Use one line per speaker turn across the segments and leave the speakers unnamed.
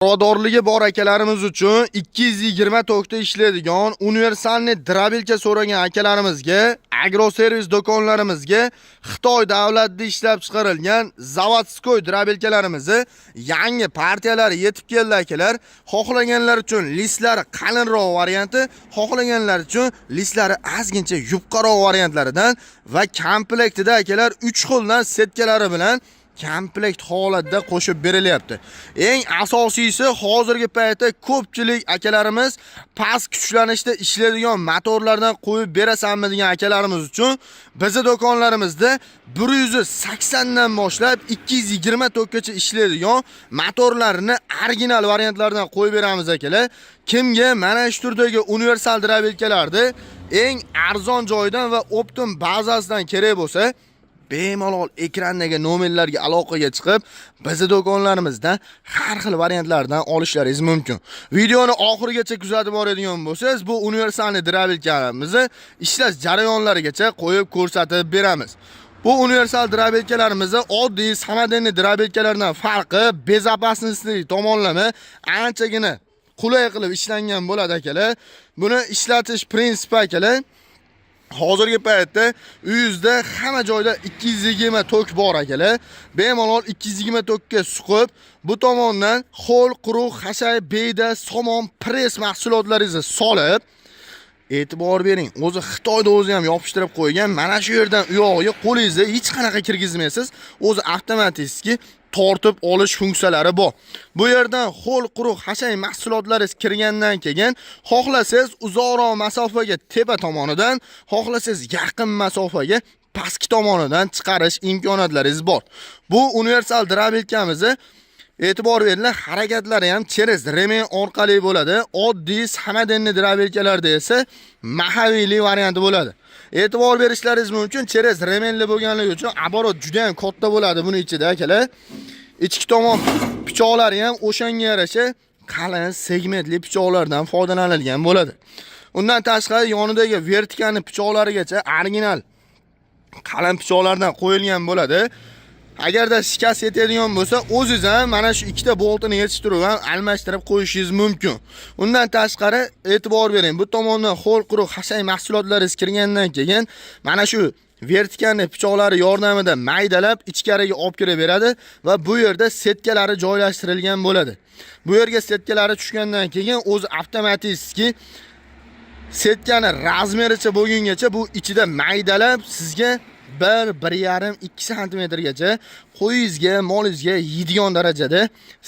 Birodarligi bor akalarimiz uchun 220 tokda ishlaydigan universalniy drabilka so'ragan akalarimizga, agroservis do'konlarimizga Xitoy davlatida ishlab chiqarilgan zavodskoy drabilkalarimizni yangi partiyalari yetib keldi akalar. Xohlaganlar uchun listlari qalinroq varianti, xohlaganlar uchun listlari ozgincha yupqaroq variantlaridan va komplektida akalar 3 xildan setkalari bilan komplekt holatda qo'shib berilyapti. Eng asosiysi hozirgi paytda ko'pchilik akalarimiz past kuchlanishda ishlaydigan motorlardan qo'yib berasanmi degan akalarimiz uchun bizning do'konlarimizda 180 dan boshlab 220 tokkacha ishlaydigan motorlarni original variantlardan qo'yib beramiz akalar. Kimga mana shu turdagi universal drabilkalarni eng arzon joydan va optim bazasidan kerak bo'lsa, bemalol ekrandagi nomerlarga aloqaga chiqib, bizning do'konlarimizdan har xil variantlardan olishlaringiz mumkin. Videoni oxirigacha kuzatib boradigan bo'lsangiz, bu universalniy drabilkalarimizni ishlash jarayonlarigacha qo'yib ko'rsatib beramiz. Bu universal drabilkalarimizni oddiy samodenniy drabilkalardan farqi bezopasnosti tomonlama anchagina qulay qilib ishlangan bo'ladi akalar. Buni ishlatish prinsipi akalar, hozirgi paytda uyingizda hamma joyda 220 tok bor akalar. Bemalol 220 tokka suqib, bu tomondan ho'l, quruq, hashay, beyda, somon, press mahsulotlaringizni solib, e'tibor bering. O'zi Xitoyda o'zi ham yopishtirib qo'ygan. Mana shu yerdan u yog'iga qo'lingizni hech qanaqa kirgizmaysiz. O'zi avtomatik tortib olish funksiyalari bor. Bu yerdan ho'l, quruq, hashay mahsulotlari kirgandan keyin xohlasangiz uzoqroq masofaga tepa tomonidan, xohlasangiz yaqin masofaga pastki tomonidan chiqarish imkoniyatlaringiz bor. Bu universal drabilkamizni e'tibor beringlar, harakatlari ham cheres remen orqali bo'ladi. Oddiy samodenniy drabilkalarda esa mahaviyli varianti bo'ladi. E'tibor berishlaringiz mumkin, cheres remenli bo'lganligi uchun оборот juda ham katta bo'ladi buni ichida akalar. Ichki tomon pichoqlari ham o'shanga yarasha qalin segmentli pichoqlardan foydalanilgan bo'ladi. Undan tashqari yonidagi vertikalni pichoqlarigacha original qalin pichoqlardan qo'yilgan bo'ladi. Agarda shikast yetadigan bo'lsa, o'zingiz ham mana shu ikkita boltini yetishtirib ham almashtirib qo'yishingiz mumkin. Undan tashqari e'tibor bering, bu tomondan ho'l, quruq, hashay mahsulotlaringiz kirgandan keyin mana shu vertikalni pichoqlari yordamida maydalab ichkariga olib kira beradi va bu yerda setkalari joylashtirilgan bo'ladi. Bu yerga setkalari tushgandan keyin o'zi avtomatik setkani razmericha bo'lgungacha bu ichida maydalab sizga 1-1,5-2 santimetrgacha qo'yingizga, molingizga yeydigan darajada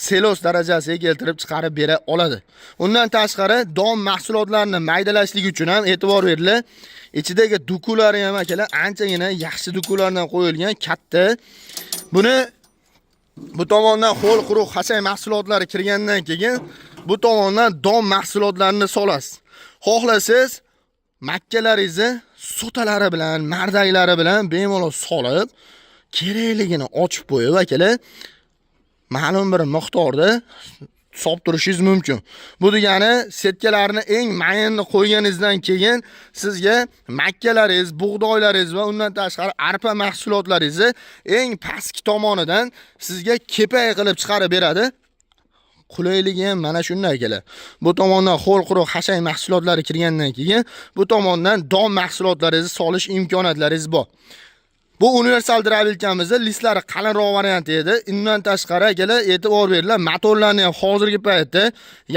selos darajasiga keltirib chiqarib bera oladi. Undan tashqari don mahsulotlarini maydalashlik uchun ham e'tibor beringlar. Ichidagi dukulari ham akalar anchagina yaxshi dukulardan qo'yilgan, katta. Buni bu tomondan ho'l, quruq, hashay mahsulotlari kirgandan keyin bu tomondan don mahsulotlarini solasiz. Xohlasangiz makkalaringizni sotalari bilan, mardaklari bilan bemalol solib, kerakligini ochib qo'yib akalar, ma'lum bir miqdorda solib turishingiz mumkin. Bu degani setkalarni eng mayinni qo'yganingizdan keyin sizga makkalaringiz, bug'doylaringiz va undan tashqari arpa mahsulotlaringizni eng pastki tomonidan sizga kepay qilib chiqarib beradi. Qulayligi ham mana shunday akalar. Bu tomondan ho'l, quruq, hashay mahsulotlari kirgandan keyin bu tomondan don mahsulotlaringizni solish imkoniyatlaringiz bor. Bu universal drabilkamizning listlari qalinroq varianti edi. Undan tashqari akalar e'tibor beringlar, motorlarni ham hozirgi paytda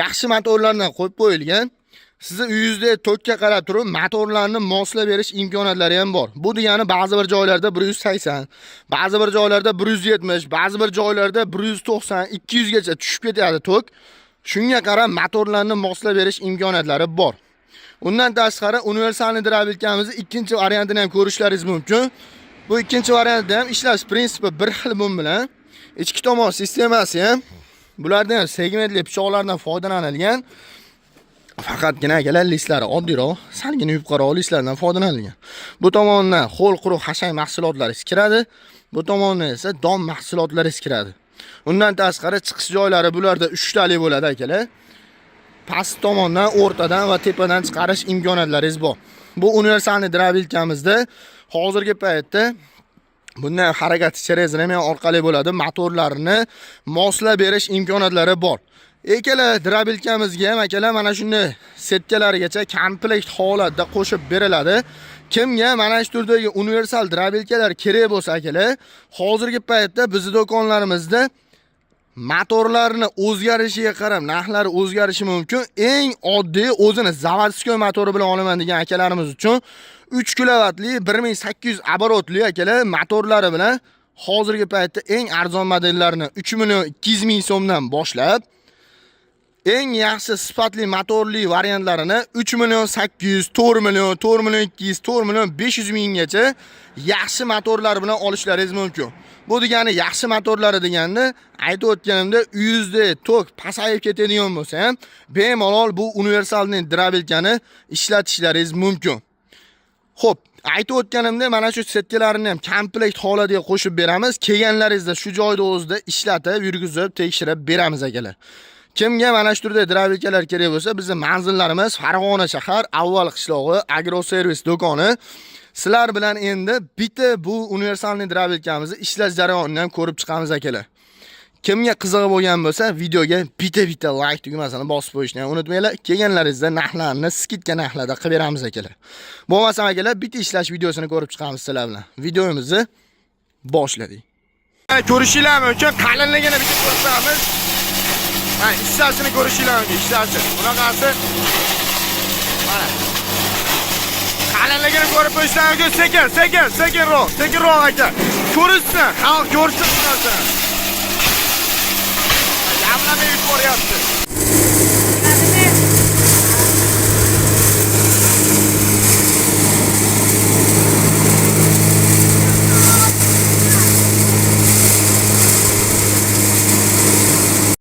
yaxshi motorlardan qo'yib qo'yilgan. Sizni uyingizda tokka qarab turib motorlarni moslab berish imkoniyatlari ham bor. Bu degani ba'zi bir joylarda 180, ba'zi bir joylarda 170, ba'zi bir joylarda 190, 200 gacha tushib ketadi tok. Shunga qarab motorlarni moslab berish imkoniyatlari bor. Undan tashqari universalniy drabilkamizning ikkinchi variantini ham ko'rishlaringiz mumkin. Bu ikkinchi variantda ham ishlash prinsipi bir xil bo'm bilan ichki tomon sistemasi ham bulardan ham segmentli pichoqlardan foydalanilgan. Faqatgina akalar listlari oddiyroq, salgina yupqaroq listlardan foydalanilgan. Bu tomondan ho'l, quruq, hashay mahsulotlari kiradi. Bu tomondan esa don mahsulotlari kiradi. Undan tashqari chiqish joylari bularda 3 tali bo'ladi akalar. Past tomondan, o'rtadan va tepadan chiqarish imkoniyatlaringiz bor. Bu universalniy drabilkamizda hozirgi paytda bundan harakat cheres remen orqali bo'ladi. Motorlarni moslab berish imkoniyatlari bor. Ekala drabilkamizga ham akalar mana shunday setkalargacha komplekt holatda qo'shib beriladi. Kimga mana shu turdagi universal drabilkalar kerak bo'lsa akalar, hozirgi paytda bizning do'konlarimizda motorlarni o'zgarishiga qarab narxlari o'zgarishi mumkin. Eng oddiy o'zini zavodskoy motori bilan olaman degan akalarimiz uchun 3 kilovatli 1800 оборотli akalar motorlari bilan hozirgi paytda eng arzon modellarini 3 million 200 ming so'mdan boshlab eng yaxshi sifatli motorli variantlarini 3 million 800, 4 million, 4 million 200, 4 million 500 minggacha yaxshi motorlar bilan olishlaringiz mumkin. Bu degani yaxshi motorlari deganda aytib o'tganimda uyingizda tok pasayib ketadigan bo'lsa ham bemalol bu universalni drabilkani ishlatishlaringiz mumkin. Xo'p, aytib o'tganimda mana shu setkalarni ham komplekt holatiga qo'shib beramiz. Kelganlaringizda shu joyda o'zida ishlatib, yurgizib, tekshirib beramiz akalar. Kimga mana shu turda drabilkalar kerak bo'lsa, bizning manzillarimiz Farg'ona shahar, Avval qishlog'i, Agroservis do'koni. Sizlar bilan endi bitta bu universalni drabilkamizni ishlash jarayonini ham ko'rib chiqamiz akalar. Kimga qiziq bo'lgan bo'lsa, videoga bitta like tugmasini bosib qo'yishni unutmanglar. Kelganlaringizda narxlarni skidka narxlarda qilib beramiz akalar. Bo'lmasa akalar, bitta ishlash videosini ko'rib chiqamiz sizlar bilan. Videomizni boshladik. Ko'rishinglar uchun qalinligini bitta ko'rsatamiz. Mana ishlashini ko'rishinglar uchun ishlashi. Bunaqasi mana qalinligini ko'rib qo'yishdan uchun sekinroq aka. Ko'rishsin, xalq ko'rsin narsa. Yamlamay yuboryapti.